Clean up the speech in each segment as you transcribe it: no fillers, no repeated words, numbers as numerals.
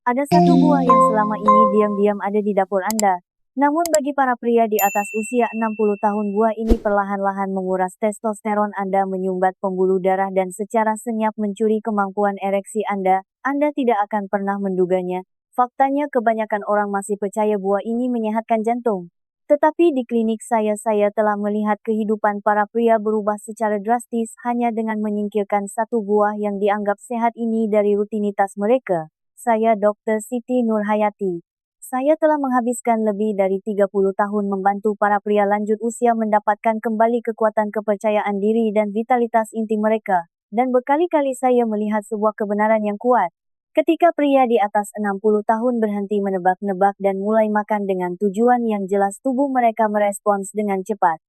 Ada satu buah yang selama ini diam-diam ada di dapur Anda. Namun bagi para pria di atas usia 60 tahun buah ini perlahan-lahan menguras testosteron Anda, menyumbat pembuluh darah dan secara senyap mencuri kemampuan ereksi Anda. Anda tidak akan pernah menduganya. Faktanya kebanyakan orang masih percaya buah ini menyehatkan jantung. Tetapi di klinik saya telah melihat kehidupan para pria berubah secara drastis hanya dengan menyingkirkan satu buah yang dianggap sehat ini dari rutinitas mereka. Saya Dr. Siti Nurhayati. Saya telah menghabiskan lebih dari 30 tahun membantu para pria lanjut usia mendapatkan kembali kekuatan, kepercayaan diri dan vitalitas inti mereka. Dan berkali-kali saya melihat sebuah kebenaran yang kuat. Ketika pria di atas 60 tahun berhenti menebak-nebak dan mulai makan dengan tujuan yang jelas, tubuh mereka merespons dengan cepat.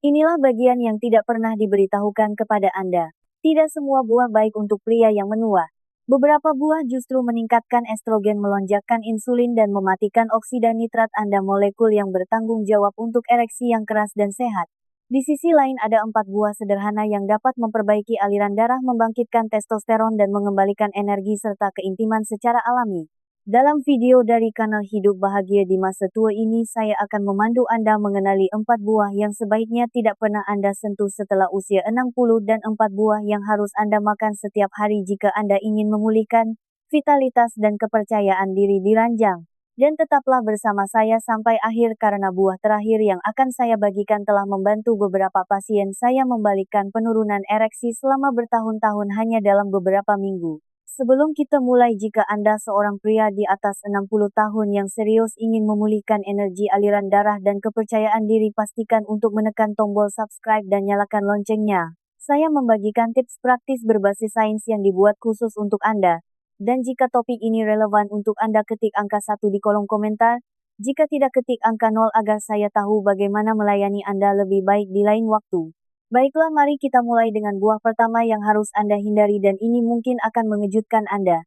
Inilah bagian yang tidak pernah diberitahukan kepada Anda. Tidak semua buah baik untuk pria yang menua. Beberapa buah justru meningkatkan estrogen, melonjakkan insulin dan mematikan oksida nitrat Anda, molekul yang bertanggung jawab untuk ereksi yang keras dan sehat. Di sisi lain ada 4 buah sederhana yang dapat memperbaiki aliran darah, membangkitkan testosteron dan mengembalikan energi serta keintiman secara alami. Dalam video dari kanal Hidup Bahagia di Masa Tua ini, saya akan memandu Anda mengenali 4 buah yang sebaiknya tidak pernah Anda sentuh setelah usia 60 dan 4 buah yang harus Anda makan setiap hari jika Anda ingin memulihkan vitalitas dan kepercayaan diri di ranjang. Dan tetaplah bersama saya sampai akhir karena buah terakhir yang akan saya bagikan telah membantu beberapa pasien saya membalikkan penurunan ereksi selama bertahun-tahun hanya dalam beberapa minggu. Sebelum kita mulai, jika Anda seorang pria di atas 60 tahun yang serius ingin memulihkan energi, aliran darah, dan kepercayaan diri, pastikan untuk menekan tombol subscribe dan nyalakan loncengnya. Saya membagikan tips praktis berbasis sains yang dibuat khusus untuk Anda. Dan jika topik ini relevan untuk Anda, ketik angka 1 di kolom komentar. Jika tidak, ketik angka 0 agar saya tahu bagaimana melayani Anda lebih baik di lain waktu. Baiklah, mari kita mulai dengan buah pertama yang harus Anda hindari, dan ini mungkin akan mengejutkan Anda.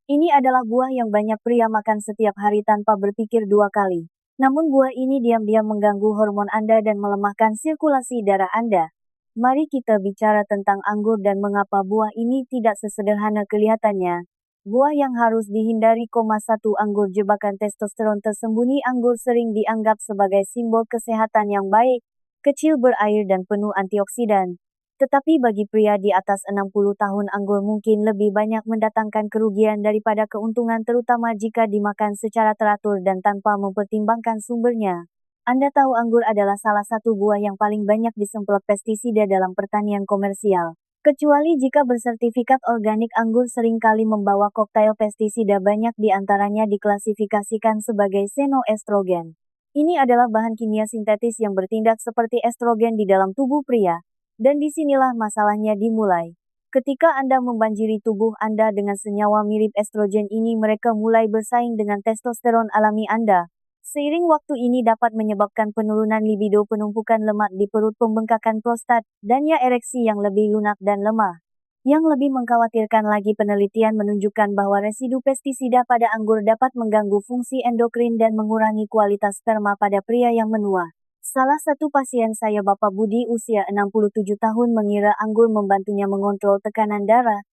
Ini adalah buah yang banyak pria makan setiap hari tanpa berpikir dua kali. Namun buah ini diam-diam mengganggu hormon Anda dan melemahkan sirkulasi darah Anda. Mari kita bicara tentang anggur dan mengapa buah ini tidak sesederhana kelihatannya. Buah yang harus dihindari, 1. Anggur jebakan testosteron tersembunyi. Anggur sering dianggap sebagai simbol kesehatan yang baik, kecil, berair dan penuh antioksidan. Tetapi bagi pria di atas 60 tahun, anggur mungkin lebih banyak mendatangkan kerugian daripada keuntungan, terutama jika dimakan secara teratur dan tanpa mempertimbangkan sumbernya. Anda tahu anggur adalah salah satu buah yang paling banyak disemprot pestisida dalam pertanian komersial. Kecuali jika bersertifikat organik, anggur seringkali membawa koktail pestisida, banyak di antaranya diklasifikasikan sebagai xenoestrogen. Ini adalah bahan kimia sintetis yang bertindak seperti estrogen di dalam tubuh pria. Dan disinilah masalahnya dimulai. Ketika Anda membanjiri tubuh Anda dengan senyawa mirip estrogen ini, mereka mulai bersaing dengan testosteron alami Anda. Seiring waktu ini dapat menyebabkan penurunan libido, penumpukan lemak di perut, pembengkakan prostat, dan ereksi yang lebih lunak dan lemah. Yang lebih mengkhawatirkan lagi, penelitian menunjukkan bahwa residu pestisida pada anggur dapat mengganggu fungsi endokrin dan mengurangi kualitas sperma pada pria yang menua. Salah satu pasien saya, Bapak Budi, usia 67 tahun, mengira anggur membantunya mengontrol tekanan darah.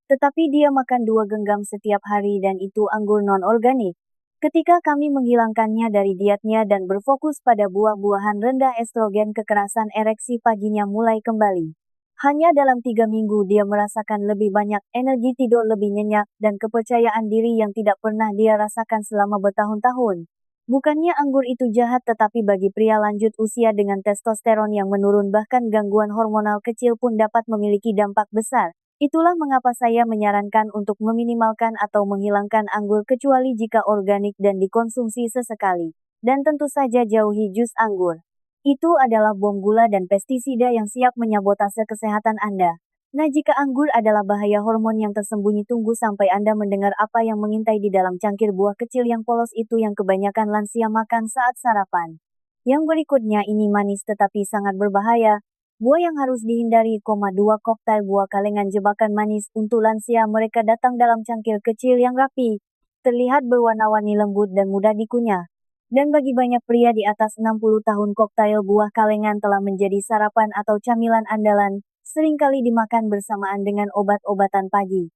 Tetapi dia makan 2 genggam setiap hari dan itu anggur non-organik. Ketika kami menghilangkannya dari dietnya dan berfokus pada buah-buahan rendah estrogen, kekerasan ereksi paginya mulai kembali. Hanya dalam 3 minggu dia merasakan lebih banyak energi, tidur lebih nyenyak, dan kepercayaan diri yang tidak pernah dia rasakan selama bertahun-tahun. Bukannya anggur itu jahat, tetapi bagi pria lanjut usia dengan testosteron yang menurun, bahkan gangguan hormonal kecil pun dapat memiliki dampak besar. Itulah mengapa saya menyarankan untuk meminimalkan atau menghilangkan anggur, kecuali jika organik dan dikonsumsi sesekali. Dan tentu saja jauhi jus anggur. Itu adalah bom gula dan pestisida yang siap menyabotase kesehatan Anda. Nah, jika anggur adalah bahaya hormon yang tersembunyi, tunggu sampai Anda mendengar apa yang mengintai di dalam cangkir buah kecil yang polos itu yang kebanyakan lansia makan saat sarapan. Yang berikutnya ini manis tetapi sangat berbahaya. Buah yang harus dihindari, 2. Koktail buah kalengan jebakan manis. Untuk lansia, mereka datang dalam cangkir kecil yang rapi, terlihat berwarna-warni, lembut dan mudah dikunyah. Dan bagi banyak pria di atas 60 tahun, koktail buah kalengan telah menjadi sarapan atau camilan andalan, seringkali dimakan bersamaan dengan obat-obatan pagi.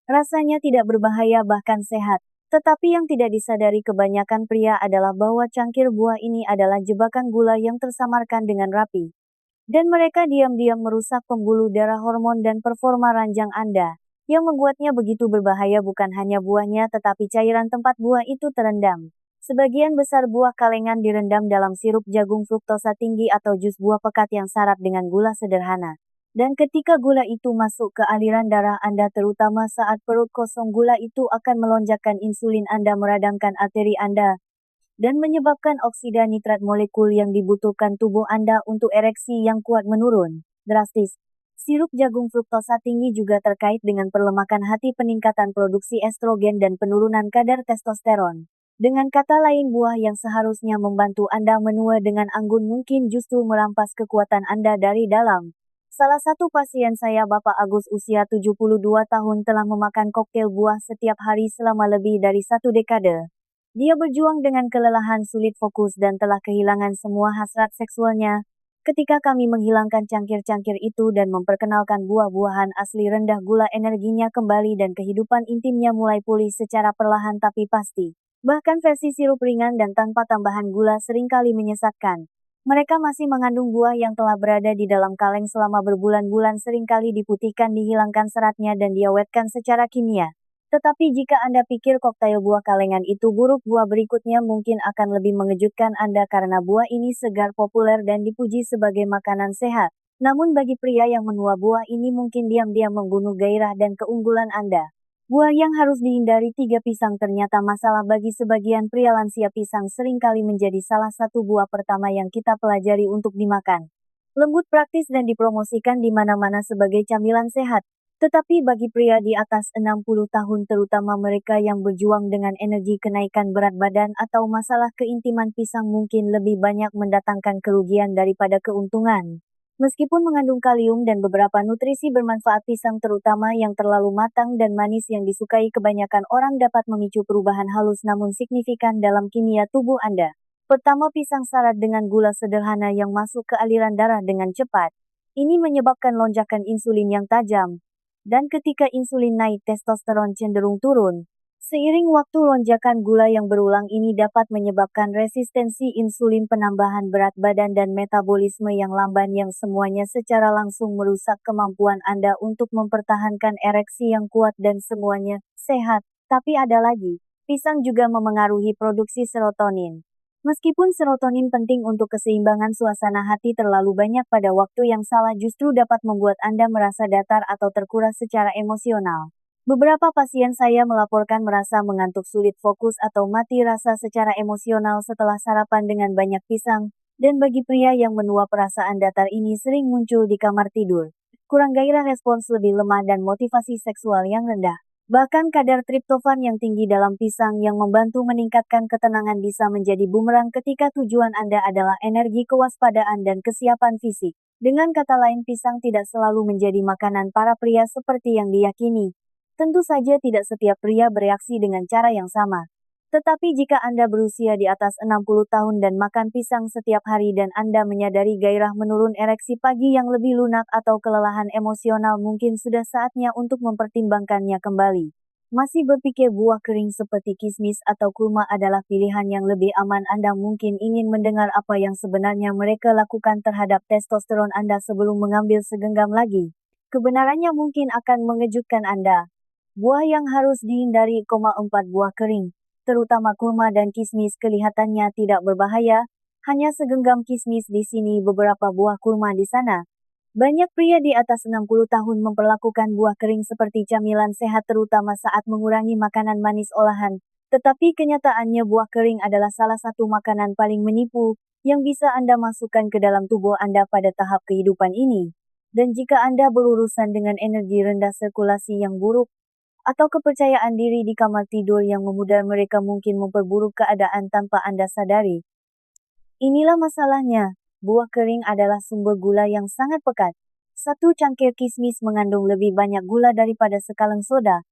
Rasanya tidak berbahaya bahkan sehat. Tetapi yang tidak disadari kebanyakan pria adalah bahwa cangkir buah ini adalah jebakan gula yang tersamarkan dengan rapi. Dan mereka diam-diam merusak pembuluh darah, hormon dan performa ranjang Anda. Yang membuatnya begitu berbahaya bukan hanya buahnya tetapi cairan tempat buah itu terendam. Sebagian besar buah kalengan direndam dalam sirup jagung fruktosa tinggi atau jus buah pekat yang syarat dengan gula sederhana. Dan ketika gula itu masuk ke aliran darah Anda terutama saat perut kosong, gula itu akan melonjakkan insulin Anda, meradangkan arteri Anda, dan menyebabkan oksida nitrat molekul yang dibutuhkan tubuh Anda untuk ereksi yang kuat menurun drastis. Sirup jagung fruktosa tinggi juga terkait dengan perlemakan hati, peningkatan produksi estrogen dan penurunan kadar testosteron. Dengan kata lain, buah yang seharusnya membantu Anda menua dengan anggun mungkin justru merampas kekuatan Anda dari dalam. Salah satu pasien saya, Bapak Agus, usia 72 tahun, telah memakan koktail buah setiap hari selama lebih dari 1 dekade. Dia berjuang dengan kelelahan, sulit fokus dan telah kehilangan semua hasrat seksualnya. Ketika kami menghilangkan cangkir-cangkir itu dan memperkenalkan buah-buahan asli, rendah gula, energinya kembali dan kehidupan intimnya mulai pulih secara perlahan tapi pasti. Bahkan versi sirup ringan dan tanpa tambahan gula seringkali menyesatkan. Mereka masih mengandung buah yang telah berada di dalam kaleng selama berbulan-bulan, seringkali diputihkan, dihilangkan seratnya dan diawetkan secara kimia. Tetapi jika Anda pikir koktail buah kalengan itu buruk, buah berikutnya mungkin akan lebih mengejutkan Anda karena buah ini segar, populer dan dipuji sebagai makanan sehat. Namun bagi pria yang menua, buah ini mungkin diam-diam membunuh gairah dan keunggulan Anda. Buah yang harus dihindari, 3 pisang. Ternyata masalah bagi sebagian pria lansia, pisang seringkali menjadi salah satu buah pertama yang kita pelajari untuk dimakan. Lembut, praktis dan dipromosikan di mana-mana sebagai camilan sehat. Tetapi bagi pria di atas 60 tahun, terutama mereka yang berjuang dengan energi, kenaikan berat badan atau masalah keintiman, pisang mungkin lebih banyak mendatangkan kerugian daripada keuntungan. Meskipun mengandung kalium dan beberapa nutrisi bermanfaat, pisang terutama yang terlalu matang dan manis yang disukai kebanyakan orang dapat memicu perubahan halus namun signifikan dalam kimia tubuh Anda. Pertama, pisang syarat dengan gula sederhana yang masuk ke aliran darah dengan cepat. Ini menyebabkan lonjakan insulin yang tajam. Dan ketika insulin naik, testosteron cenderung turun. Seiring waktu, lonjakan gula yang berulang ini dapat menyebabkan resistensi insulin, penambahan berat badan dan metabolisme yang lamban, yang semuanya secara langsung merusak kemampuan Anda untuk mempertahankan ereksi yang kuat dan semuanya sehat. Tapi ada lagi, pisang juga memengaruhi produksi serotonin. Meskipun serotonin penting untuk keseimbangan suasana hati, terlalu banyak pada waktu yang salah justru dapat membuat Anda merasa datar atau terkuras secara emosional. Beberapa pasien saya melaporkan merasa mengantuk, sulit fokus atau mati rasa secara emosional setelah sarapan dengan banyak pisang, dan bagi pria yang menua, perasaan datar ini sering muncul di kamar tidur. Kurang gairah, respons lebih lemah dan motivasi seksual yang rendah. Bahkan kadar triptofan yang tinggi dalam pisang yang membantu meningkatkan ketenangan bisa menjadi bumerang ketika tujuan Anda adalah energi, kewaspadaan dan kesiapan fisik. Dengan kata lain, pisang tidak selalu menjadi makanan para pria seperti yang diyakini. Tentu saja tidak setiap pria bereaksi dengan cara yang sama. Tetapi jika Anda berusia di atas 60 tahun dan makan pisang setiap hari dan Anda menyadari gairah menurun, ereksi pagi yang lebih lunak atau kelelahan emosional, mungkin sudah saatnya untuk mempertimbangkannya kembali. Masih berpikir buah kering seperti kismis atau kurma adalah pilihan yang lebih aman? Anda mungkin ingin mendengar apa yang sebenarnya mereka lakukan terhadap testosteron Anda sebelum mengambil segenggam lagi. Kebenarannya mungkin akan mengejutkan Anda. Buah yang harus dihindari, 4 buah kering, terutama kurma dan kismis, kelihatannya tidak berbahaya, hanya segenggam kismis di sini, beberapa buah kurma di sana. Banyak pria di atas 60 tahun memperlakukan buah kering seperti camilan sehat, terutama saat mengurangi makanan manis olahan. Tetapi kenyataannya buah kering adalah salah satu makanan paling menipu yang bisa Anda masukkan ke dalam tubuh Anda pada tahap kehidupan ini. Dan jika Anda berurusan dengan energi rendah, sirkulasi yang buruk, atau kepercayaan diri di kamar tidur yang memudar, mereka mungkin memperburuk keadaan tanpa Anda sadari. Inilah masalahnya, buah kering adalah sumber gula yang sangat pekat. 1 cangkir kismis mengandung lebih banyak gula daripada sekaleng soda.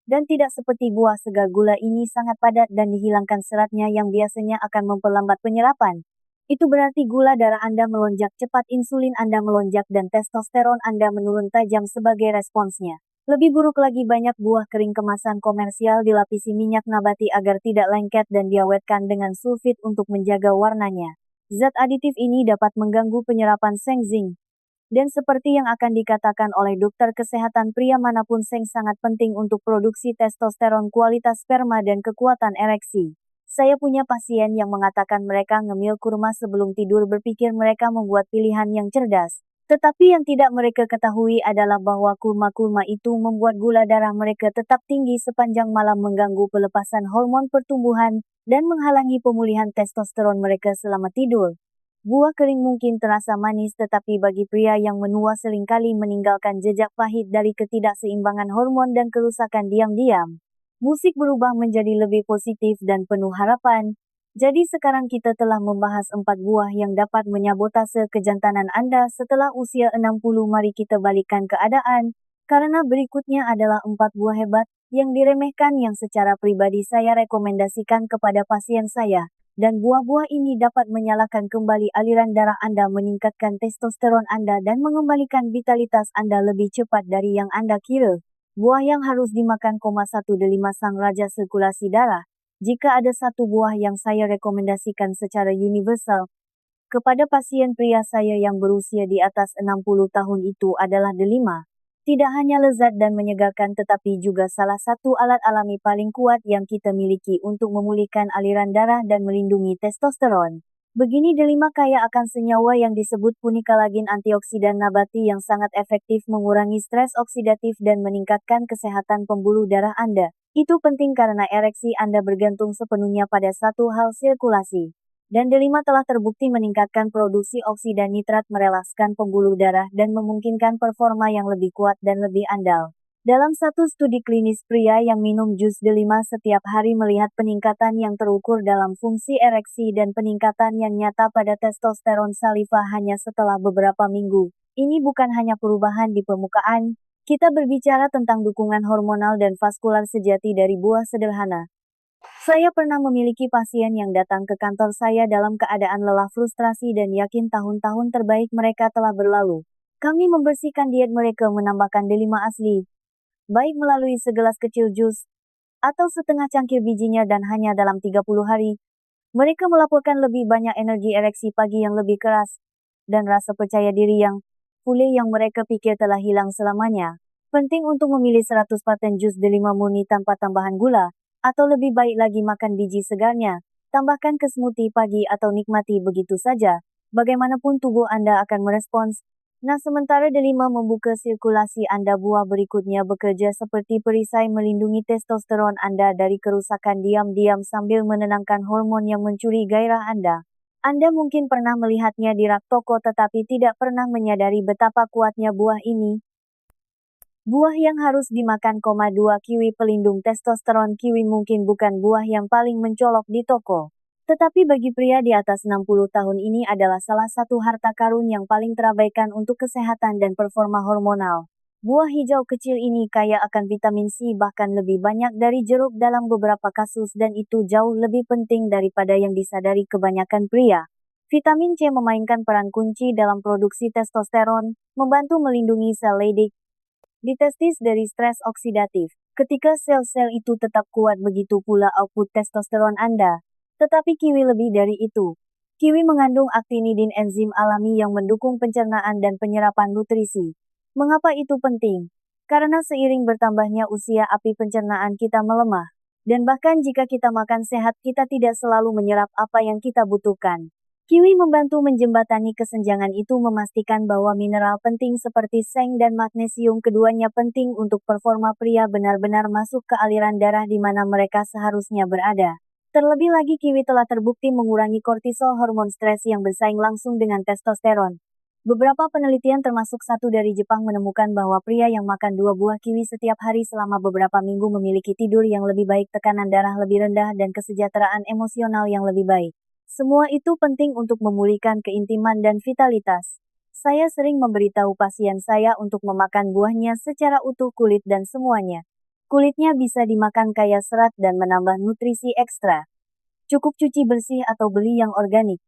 Dan tidak seperti buah segar, gula ini sangat padat dan dihilangkan seratnya yang biasanya akan memperlambat penyerapan. Itu berarti gula darah Anda melonjak cepat, insulin Anda melonjak dan testosteron Anda menurun tajam sebagai responsnya. Lebih buruk lagi, banyak buah kering kemasan komersial dilapisi minyak nabati agar tidak lengket dan diawetkan dengan sulfit untuk menjaga warnanya. Zat aditif ini dapat mengganggu penyerapan seng zinc. Dan seperti yang akan dikatakan oleh dokter kesehatan pria manapun, seng sangat penting untuk produksi testosteron, kualitas sperma dan kekuatan ereksi. Saya punya pasien yang mengatakan mereka ngemil kurma sebelum tidur, berpikir mereka membuat pilihan yang cerdas. Tetapi yang tidak mereka ketahui adalah bahwa kurma-kurma itu membuat gula darah mereka tetap tinggi sepanjang malam, mengganggu pelepasan hormon pertumbuhan, dan menghalangi pemulihan testosteron mereka selama tidur. Buah kering mungkin terasa manis, tetapi bagi pria yang menua seringkali meninggalkan jejak pahit dari ketidakseimbangan hormon dan kerusakan diam-diam. Musik berubah menjadi lebih positif dan penuh harapan. Jadi sekarang kita telah membahas 4 buah yang dapat menyabotase kejantanan Anda setelah usia 60. Mari kita balikkan keadaan, karena berikutnya adalah 4 buah hebat yang diremehkan yang secara pribadi saya rekomendasikan kepada pasien saya. Dan buah-buah ini dapat menyalakan kembali aliran darah Anda, meningkatkan testosteron Anda, dan mengembalikan vitalitas Anda lebih cepat dari yang Anda kira. Buah yang harus dimakan, 1 delima sang raja sirkulasi darah. Jika ada satu buah yang saya rekomendasikan secara universal kepada pasien pria saya yang berusia di atas 60 tahun, itu adalah delima. Tidak hanya lezat dan menyegarkan, tetapi juga salah satu alat alami paling kuat yang kita miliki untuk memulihkan aliran darah dan melindungi testosteron. Begini, delima kaya akan senyawa yang disebut punikalagin, antioksidan nabati yang sangat efektif mengurangi stres oksidatif dan meningkatkan kesehatan pembuluh darah Anda. Itu penting karena ereksi Anda bergantung sepenuhnya pada satu hal, sirkulasi. Dan delima telah terbukti meningkatkan produksi oksida nitrat, merelakskan pembuluh darah, dan memungkinkan performa yang lebih kuat dan lebih andal. Dalam satu studi klinis, pria yang minum jus delima setiap hari melihat peningkatan yang terukur dalam fungsi ereksi dan peningkatan yang nyata pada testosteron saliva hanya setelah beberapa minggu. Ini bukan hanya perubahan di permukaan, kita berbicara tentang dukungan hormonal dan vaskular sejati dari buah sederhana. Saya pernah memiliki pasien yang datang ke kantor saya dalam keadaan lelah, frustrasi, dan yakin tahun-tahun terbaik mereka telah berlalu. Kami membersihkan diet mereka, menambahkan delima asli, baik melalui segelas kecil jus, atau setengah cangkir bijinya, dan hanya dalam 30 hari, mereka melaporkan lebih banyak energi ereksi pagi yang lebih keras, dan rasa percaya diri yang pulih yang mereka pikir telah hilang selamanya. Penting untuk memilih 100% jus delima murni tanpa tambahan gula, atau lebih baik lagi makan biji segarnya, tambahkan ke smoothie pagi atau nikmati begitu saja. Bagaimanapun tubuh Anda akan merespons. Nah, sementara delima membuka sirkulasi Anda, buah berikutnya bekerja seperti perisai, melindungi testosteron Anda dari kerusakan diam-diam sambil menenangkan hormon yang mencuri gairah Anda. Anda mungkin pernah melihatnya di rak toko tetapi tidak pernah menyadari betapa kuatnya buah ini. Buah yang harus dimakan, 2 kiwi pelindung testosteron. Kiwi mungkin bukan buah yang paling mencolok di toko, tetapi bagi pria di atas 60 tahun ini adalah salah satu harta karun yang paling terabaikan untuk kesehatan dan performa hormonal. Buah hijau kecil ini kaya akan vitamin C, bahkan lebih banyak dari jeruk dalam beberapa kasus, dan itu jauh lebih penting daripada yang disadari kebanyakan pria. Vitamin C memainkan peran kunci dalam produksi testosteron, membantu melindungi sel Leydig di testis dari stres oksidatif. Ketika sel-sel itu tetap kuat, begitu pula output testosteron Anda. Tetapi kiwi lebih dari itu. Kiwi mengandung actinidin, enzim alami yang mendukung pencernaan dan penyerapan nutrisi. Mengapa itu penting? Karena seiring bertambahnya usia, api pencernaan kita melemah. Dan bahkan jika kita makan sehat, kita tidak selalu menyerap apa yang kita butuhkan. Kiwi membantu menjembatani kesenjangan itu, memastikan bahwa mineral penting seperti seng dan magnesium, keduanya penting untuk performa pria, benar-benar masuk ke aliran darah di mana mereka seharusnya berada. Terlebih lagi, kiwi telah terbukti mengurangi kortisol, hormon stres yang bersaing langsung dengan testosteron. Beberapa penelitian termasuk satu dari Jepang menemukan bahwa pria yang makan 2 buah kiwi setiap hari selama beberapa minggu memiliki tidur yang lebih baik, tekanan darah lebih rendah, dan kesejahteraan emosional yang lebih baik. Semua itu penting untuk memulihkan keintiman dan vitalitas. Saya sering memberitahu pasien saya untuk memakan buahnya secara utuh, kulit dan semuanya. Kulitnya bisa dimakan, kaya serat dan menambah nutrisi ekstra. Cukup cuci bersih atau beli yang organik.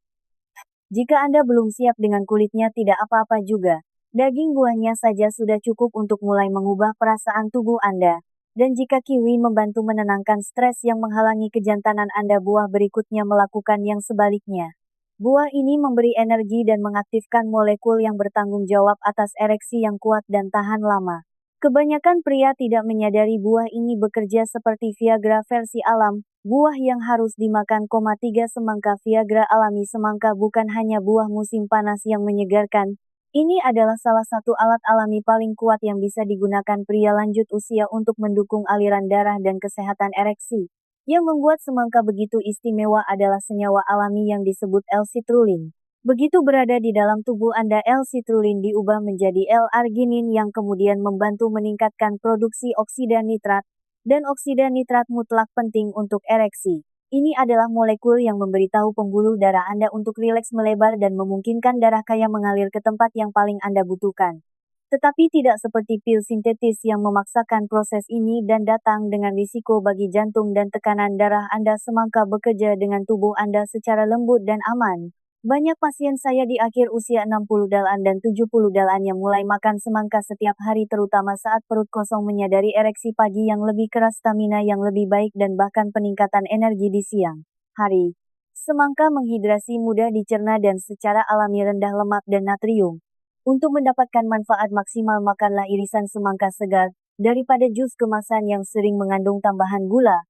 Jika Anda belum siap dengan kulitnya, tidak apa-apa juga. Daging buahnya saja sudah cukup untuk mulai mengubah perasaan tubuh Anda. Dan jika kiwi membantu menenangkan stres yang menghalangi kejantanan Anda, buah berikutnya melakukan yang sebaliknya. Buah ini memberi energi dan mengaktifkan molekul yang bertanggung jawab atas ereksi yang kuat dan tahan lama. Kebanyakan pria tidak menyadari buah ini bekerja seperti Viagra versi alam, buah yang harus dimakan. 3 Semangka Viagra alami. Semangka bukan hanya buah musim panas yang menyegarkan, ini adalah salah satu alat alami paling kuat yang bisa digunakan pria lanjut usia untuk mendukung aliran darah dan kesehatan ereksi. Yang membuat semangka begitu istimewa adalah senyawa alami yang disebut L-citrulline. Begitu berada di dalam tubuh Anda, L-citrulline diubah menjadi L-arginin yang kemudian membantu meningkatkan produksi oksida nitrat, dan oksida nitrat mutlak penting untuk ereksi. Ini adalah molekul yang memberitahu pembuluh darah Anda untuk rileks melebar dan memungkinkan darah kaya mengalir ke tempat yang paling Anda butuhkan. Tetapi tidak seperti pil sintetis yang memaksakan proses ini dan datang dengan risiko bagi jantung dan tekanan darah Anda. Semangka bekerja dengan tubuh Anda secara lembut dan aman. Banyak pasien saya di akhir usia 60 dalan dan 70 dalan yang mulai makan semangka setiap hari, terutama saat perut kosong, menyadari ereksi pagi yang lebih keras, stamina yang lebih baik, dan bahkan peningkatan energi di siang hari. Semangka menghidrasi, mudah dicerna, dan secara alami rendah lemak dan natrium. Untuk mendapatkan manfaat maksimal, makanlah irisan semangka segar, daripada jus kemasan yang sering mengandung tambahan gula.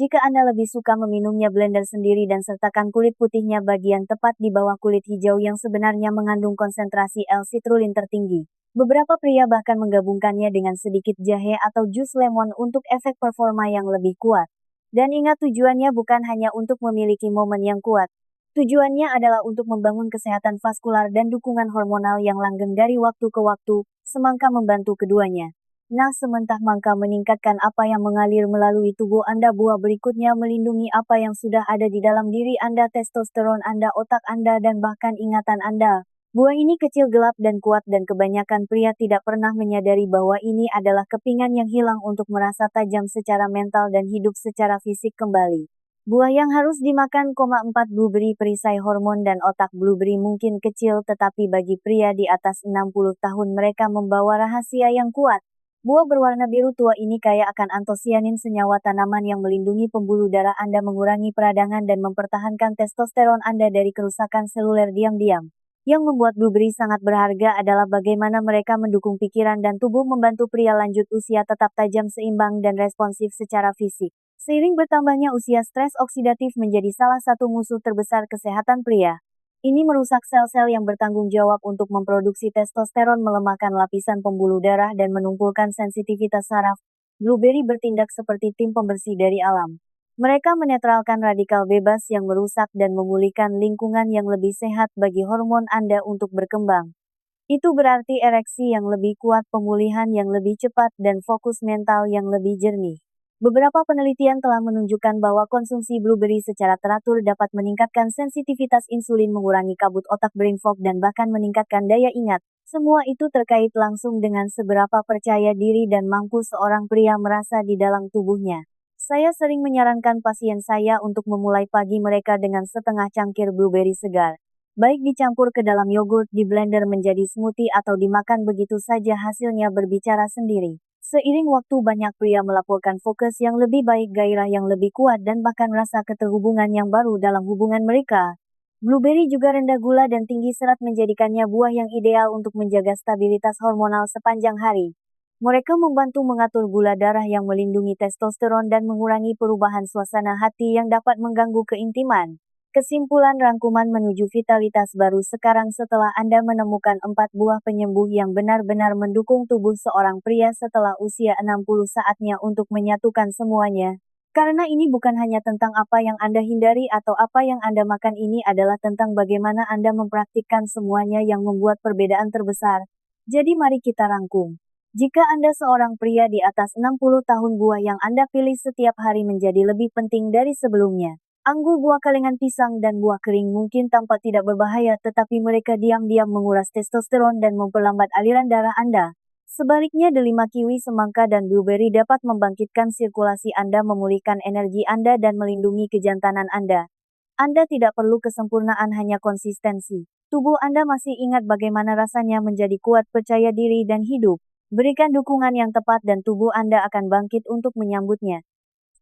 Jika Anda lebih suka meminumnya, blender sendiri dan sertakan kulit putihnya bagian tepat di bawah kulit hijau yang sebenarnya mengandung konsentrasi L-citrulline tertinggi. Beberapa pria bahkan menggabungkannya dengan sedikit jahe atau jus lemon untuk efek performa yang lebih kuat. Dan ingat, tujuannya bukan hanya untuk memiliki momen yang kuat. Tujuannya adalah untuk membangun kesehatan vaskular dan dukungan hormonal yang langgeng dari waktu ke waktu. Semangka membantu keduanya. Nah, sementah mangka meningkatkan apa yang mengalir melalui tubuh Anda, buah berikutnya melindungi apa yang sudah ada di dalam diri Anda, testosteron Anda, otak Anda, dan bahkan ingatan Anda. Buah ini kecil, gelap, dan kuat, dan kebanyakan pria tidak pernah menyadari bahwa ini adalah kepingan yang hilang untuk merasa tajam secara mental dan hidup secara fisik kembali. Buah yang harus dimakan. 4 Blueberry perisai hormon dan otak. Blueberry mungkin kecil, tetapi bagi pria di atas 60 tahun mereka membawa rahasia yang kuat. Buah berwarna biru tua ini kaya akan antosianin, senyawa tanaman yang melindungi pembuluh darah Anda, mengurangi peradangan, dan mempertahankan testosteron Anda dari kerusakan seluler diam-diam. Yang membuat blueberry sangat berharga adalah bagaimana mereka mendukung pikiran dan tubuh, membantu pria lanjut usia tetap tajam, seimbang, dan responsif secara fisik. Seiring bertambahnya usia, stres oksidatif menjadi salah satu musuh terbesar kesehatan pria. Ini merusak sel-sel yang bertanggung jawab untuk memproduksi testosteron, melemahkan lapisan pembuluh darah, dan menumpukan sensitivitas saraf. Blueberry bertindak seperti tim pembersih dari alam. Mereka menetralkan radikal bebas yang merusak dan memulihkan lingkungan yang lebih sehat bagi hormon Anda untuk berkembang. Itu berarti ereksi yang lebih kuat, pemulihan yang lebih cepat, dan fokus mental yang lebih jernih. Beberapa penelitian telah menunjukkan bahwa konsumsi blueberry secara teratur dapat meningkatkan sensitivitas insulin, mengurangi kabut otak brain fog, dan bahkan meningkatkan daya ingat. Semua itu terkait langsung dengan seberapa percaya diri dan mampu seorang pria merasa di dalam tubuhnya. Saya sering menyarankan pasien saya untuk memulai pagi mereka dengan setengah cangkir blueberry segar. Baik dicampur ke dalam yogurt, di blender menjadi smoothie, atau dimakan begitu saja, hasilnya berbicara sendiri. Seiring waktu, banyak pria melaporkan fokus yang lebih baik, gairah yang lebih kuat, dan bahkan rasa keterhubungan yang baru dalam hubungan mereka. Blueberry juga rendah gula dan tinggi serat, menjadikannya buah yang ideal untuk menjaga stabilitas hormonal sepanjang hari. Mereka membantu mengatur gula darah, yang melindungi testosteron, dan mengurangi perubahan suasana hati yang dapat mengganggu keintiman. Kesimpulan rangkuman menuju vitalitas baru sekarang. Setelah Anda menemukan 4 buah penyembuh yang benar-benar mendukung tubuh seorang pria setelah usia 60, saatnya untuk menyatukan semuanya. Karena ini bukan hanya tentang apa yang Anda hindari atau apa yang Anda makan, ini adalah tentang bagaimana Anda mempraktikkan semuanya yang membuat perbedaan terbesar. Jadi mari kita rangkum. Jika Anda seorang pria di atas 60 tahun, buah yang Anda pilih setiap hari menjadi lebih penting dari sebelumnya. Anggur, buah kalengan, pisang, dan buah kering mungkin tampak tidak berbahaya, tetapi mereka diam-diam menguras testosteron dan memperlambat aliran darah Anda. Sebaliknya, delima, kiwi, semangka, dan blueberry dapat membangkitkan sirkulasi Anda, memulihkan energi Anda, dan melindungi kejantanan Anda. Anda tidak perlu kesempurnaan, hanya konsistensi. tubuh Anda masih ingat bagaimana rasanya menjadi kuat, percaya diri dan hidup. Berikan dukungan yang tepat dan tubuh Anda akan bangkit untuk menyambutnya.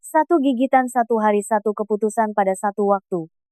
Satu gigitan satu hari, satu keputusan pada satu waktu.